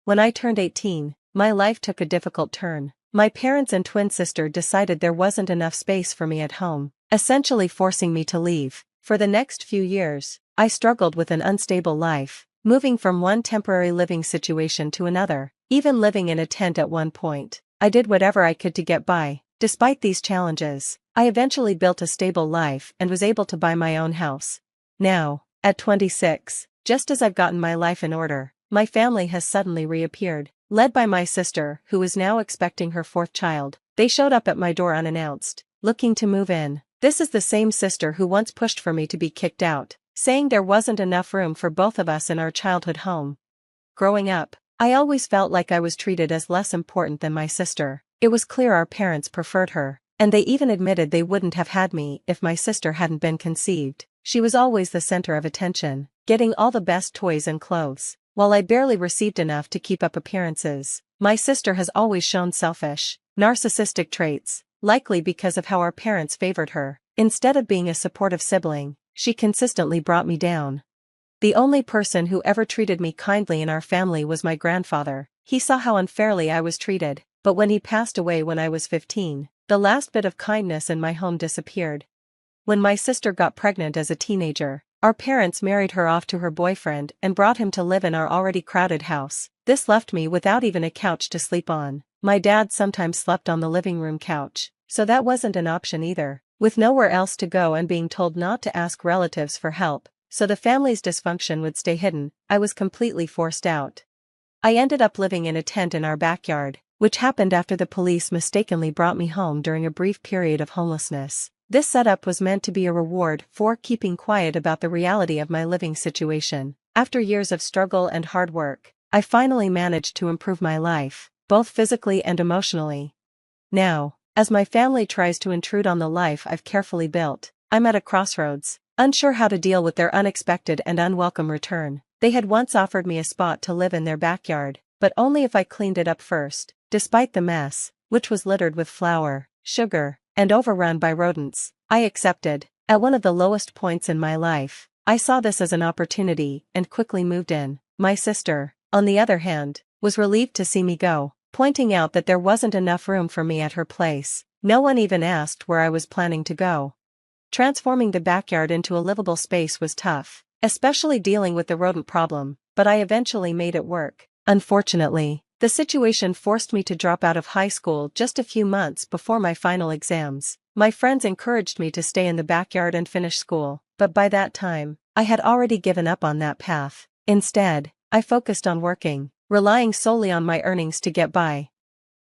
When I turned 18, my life took a difficult turn. My parents and twin sister decided there wasn't enough space for me at home, essentially forcing me to leave. For the next few years, I struggled with an unstable life, moving from one temporary living situation to another, even living in a tent at one point. I did whatever I could to get by. Despite these challenges, I eventually built a stable life and was able to buy my own house. Now, at 26, just as I've gotten my life in order, my family has suddenly reappeared, led by my sister, who is now expecting her fourth child. They showed up at my door unannounced, looking to move in. This is the same sister who once pushed for me to be kicked out, saying there wasn't enough room for both of us in our childhood home. Growing up, I always felt like I was treated as less important than my sister. It was clear our parents preferred her, and they even admitted they wouldn't have had me if my sister hadn't been conceived. She was always the center of attention, getting all the best toys and clothes, while I barely received enough to keep up appearances. My sister has always shown selfish, narcissistic traits, likely because of how our parents favored her. Instead of being a supportive sibling, she consistently brought me down. The only person who ever treated me kindly in our family was my grandfather. He saw how unfairly I was treated, but when he passed away when I was 15, the last bit of kindness in my home disappeared. When my sister got pregnant as a teenager, our parents married her off to her boyfriend and brought him to live in our already crowded house. This left me without even a couch to sleep on. My dad sometimes slept on the living room couch, so that wasn't an option either. With nowhere else to go and being told not to ask relatives for help, so the family's dysfunction would stay hidden, I was completely forced out. I ended up living in a tent in our backyard, which happened after the police mistakenly brought me home during a brief period of homelessness. This setup was meant to be a reward for keeping quiet about the reality of my living situation. After years of struggle and hard work, I finally managed to improve my life, both physically and emotionally. Now, as my family tries to intrude on the life I've carefully built, I'm at a crossroads, unsure how to deal with their unexpected and unwelcome return. They had once offered me a spot to live in their backyard, but only if I cleaned it up first. Despite the mess, which was littered with flour, sugar, and overrun by rodents, I accepted. At one of the lowest points in my life, I saw this as an opportunity and quickly moved in. My sister, on the other hand, was relieved to see me go, pointing out that there wasn't enough room for me at her place. No one even asked where I was planning to go. Transforming the backyard into a livable space was tough, especially dealing with the rodent problem, but I eventually made it work. Unfortunately, the situation forced me to drop out of high school just a few months before my final exams. My friends encouraged me to stay in the backyard and finish school, but by that time, I had already given up on that path. Instead, I focused on working, relying solely on my earnings to get by.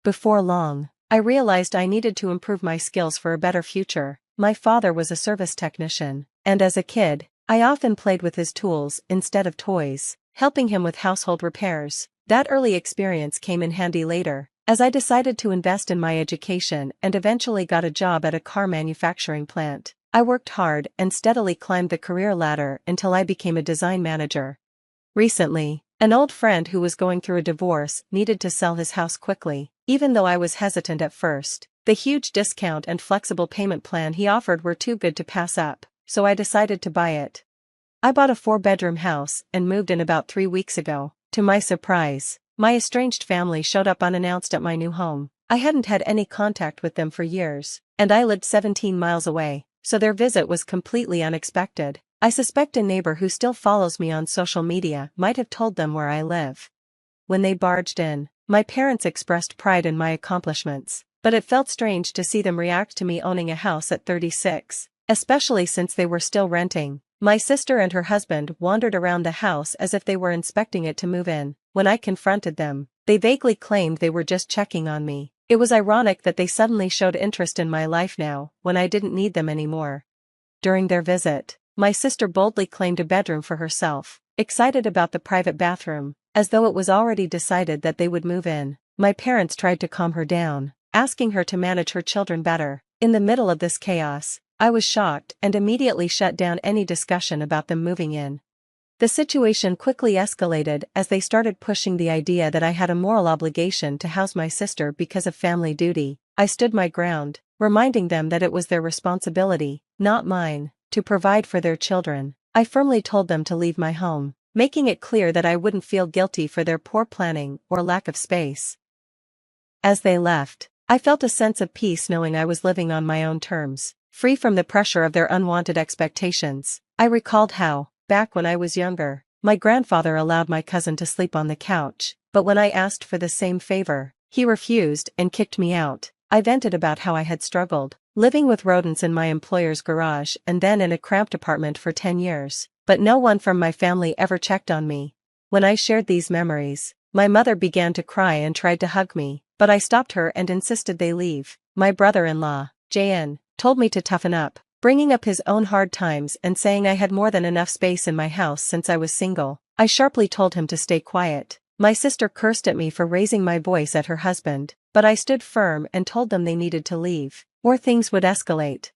Before long, I realized I needed to improve my skills for a better future. My father was a service technician, and as a kid, I often played with his tools instead of toys, helping him with household repairs. That early experience came in handy later, as I decided to invest in my education and eventually got a job at a car manufacturing plant. I worked hard and steadily climbed the career ladder until I became a design manager. Recently, an old friend who was going through a divorce needed to sell his house quickly. Even though I was hesitant at first, the huge discount and flexible payment plan he offered were too good to pass up, so I decided to buy it. I bought a 4-bedroom house and moved in about 3 weeks ago. To my surprise, my estranged family showed up unannounced at my new home. I hadn't had any contact with them for years, and I lived 17 miles away, so their visit was completely unexpected. I suspect a neighbor who still follows me on social media might have told them where I live. When they barged in, my parents expressed pride in my accomplishments, but it felt strange to see them react to me owning a house at 36, especially since they were still renting. My sister and her husband wandered around the house as if they were inspecting it to move in. When I confronted them, they vaguely claimed they were just checking on me. It was ironic that they suddenly showed interest in my life now, when I didn't need them anymore. During their visit, my sister boldly claimed a bedroom for herself, excited about the private bathroom, as though it was already decided that they would move in. My parents tried to calm her down, asking her to manage her children better. In the middle of this chaos, I was shocked and immediately shut down any discussion about them moving in. The situation quickly escalated as they started pushing the idea that I had a moral obligation to house my sister because of family duty. I stood my ground, reminding them that it was their responsibility, not mine, to provide for their children. I firmly told them to leave my home. making it clear that I wouldn't feel guilty for their poor planning or lack of space. As they left, I felt a sense of peace knowing I was living on my own terms, free from the pressure of their unwanted expectations. I recalled how, back when I was younger, my grandfather allowed my cousin to sleep on the couch, but when I asked for the same favor, he refused and kicked me out. I vented about how I had struggled, living with rodents in my employer's garage and then in a cramped apartment for 10 years, but no one from my family ever checked on me. When I shared these memories, my mother began to cry and tried to hug me, but I stopped her and insisted they leave. My brother-in-law, JN, told me to toughen up, bringing up his own hard times and saying I had more than enough space in my house since I was single. I sharply told him to stay quiet. My sister cursed at me for raising my voice at her husband, but I stood firm and told them they needed to leave, or things would escalate.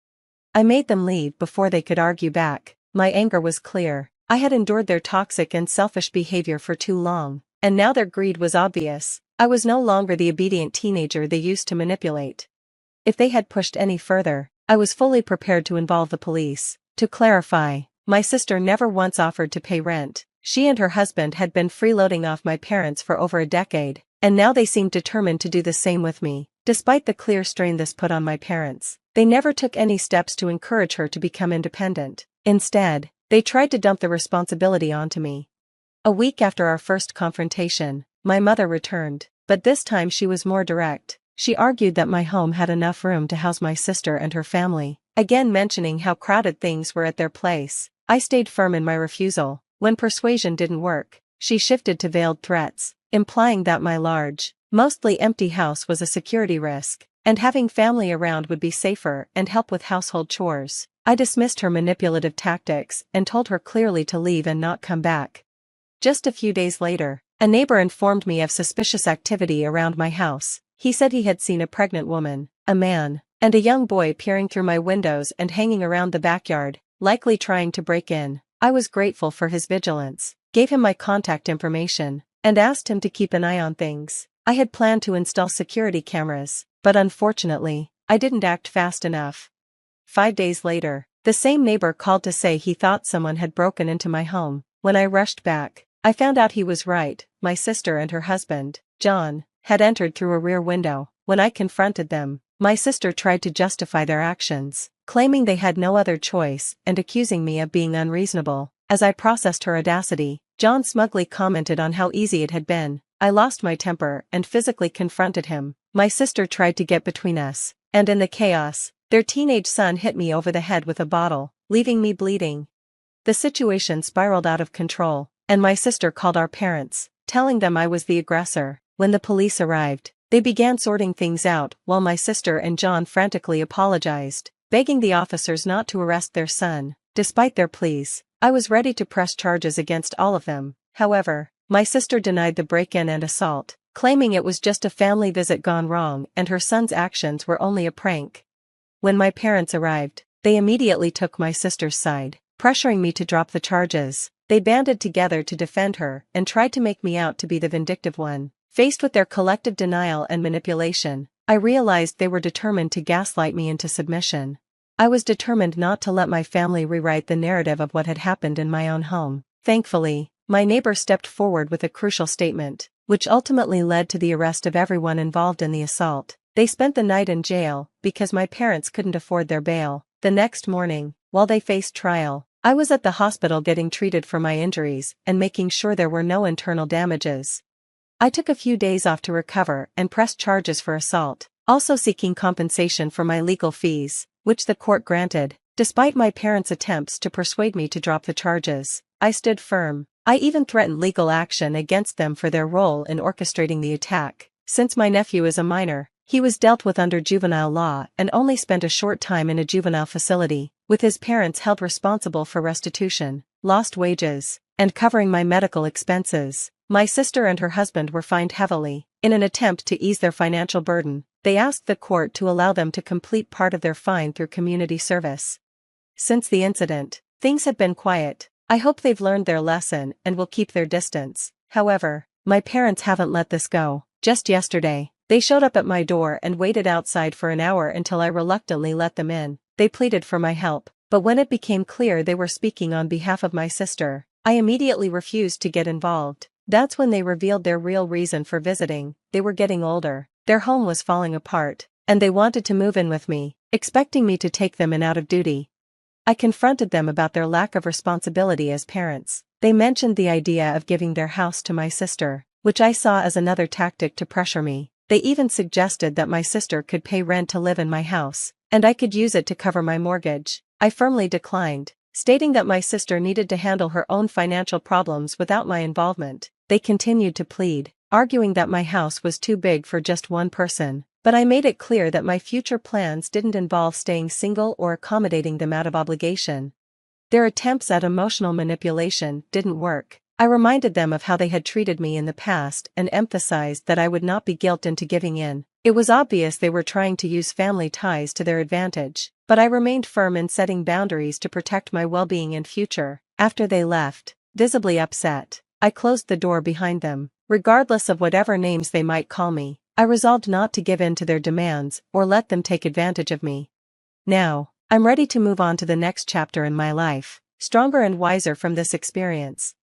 I made them leave before they could argue back. My anger was clear. I had endured their toxic and selfish behavior for too long, and now their greed was obvious. I was no longer the obedient teenager they used to manipulate. If they had pushed any further, I was fully prepared to involve the police. To clarify, my sister never once offered to pay rent. She and her husband had been freeloading off my parents for over a decade, and now they seemed determined to do the same with me. Despite the clear strain this put on my parents, they never took any steps to encourage her to become independent. Instead, they tried to dump the responsibility onto me. A week after our first confrontation, my mother returned, but this time she was more direct. She argued that my home had enough room to house my sister and her family, again mentioning how crowded things were at their place. I stayed firm in my refusal. When persuasion didn't work, she shifted to veiled threats, implying that my large, mostly empty house was a security risk, and having family around would be safer and help with household chores. I dismissed her manipulative tactics and told her clearly to leave and not come back. Just a few days later, a neighbor informed me of suspicious activity around my house. He said he had seen a pregnant woman, a man, and a young boy peering through my windows and hanging around the backyard, likely trying to break in. I was grateful for his vigilance, gave him my contact information, and asked him to keep an eye on things. I had planned to install security cameras, but unfortunately, I didn't act fast enough. 5 days later, the same neighbor called to say he thought someone had broken into my home. When I rushed back, I found out he was right. My sister and her husband, John, had entered through a rear window. When I confronted them, my sister tried to justify their actions, claiming they had no other choice and accusing me of being unreasonable. As I processed her audacity, John smugly commented on how easy it had been. I lost my temper and physically confronted him. My sister tried to get between us, and in the chaos, their teenage son hit me over the head with a bottle, leaving me bleeding. The situation spiraled out of control, and my sister called our parents, telling them I was the aggressor. When the police arrived, they began sorting things out while my sister and John frantically apologized, begging the officers not to arrest their son. Despite their pleas, I was ready to press charges against all of them. However, my sister denied the break-in and assault, claiming it was just a family visit gone wrong and her son's actions were only a prank. When my parents arrived, they immediately took my sister's side, pressuring me to drop the charges. They banded together to defend her and tried to make me out to be the vindictive one. Faced with their collective denial and manipulation, I realized they were determined to gaslight me into submission. I was determined not to let my family rewrite the narrative of what had happened in my own home. Thankfully, my neighbor stepped forward with a crucial statement, which ultimately led to the arrest of everyone involved in the assault. They spent the night in jail because my parents couldn't afford their bail. The next morning, while they faced trial, I was at the hospital getting treated for my injuries and making sure there were no internal damages. I took a few days off to recover and pressed charges for assault, also seeking compensation for my legal fees, which the court granted. Despite my parents' attempts to persuade me to drop the charges, I stood firm. I even threatened legal action against them for their role in orchestrating the attack. Since my nephew is a minor, he was dealt with under juvenile law and only spent a short time in a juvenile facility, with his parents held responsible for restitution, lost wages, and covering my medical expenses. My sister and her husband were fined heavily. In an attempt to ease their financial burden, they asked the court to allow them to complete part of their fine through community service. Since the incident, things have been quiet. I hope they've learned their lesson and will keep their distance. However, my parents haven't let this go. Just yesterday, they showed up at my door and waited outside for an hour until I reluctantly let them in. They pleaded for my help, but when it became clear they were speaking on behalf of my sister, I immediately refused to get involved. That's when they revealed their real reason for visiting. They were getting older, their home was falling apart, and they wanted to move in with me, expecting me to take them in out of duty. I confronted them about their lack of responsibility as parents. They mentioned the idea of giving their house to my sister, which I saw as another tactic to pressure me. They even suggested that my sister could pay rent to live in my house, and I could use it to cover my mortgage. I firmly declined, stating that my sister needed to handle her own financial problems without my involvement. They continued to plead, arguing that my house was too big for just one person, but I made it clear that my future plans didn't involve staying single or accommodating them out of obligation. Their attempts at emotional manipulation didn't work. I reminded them of how they had treated me in the past and emphasized that I would not be guilted into giving in. It was obvious they were trying to use family ties to their advantage, but I remained firm in setting boundaries to protect my well-being and future. After they left, visibly upset, I closed the door behind them. Regardless of whatever names they might call me, I resolved not to give in to their demands or let them take advantage of me. Now, I'm ready to move on to the next chapter in my life, stronger and wiser from this experience.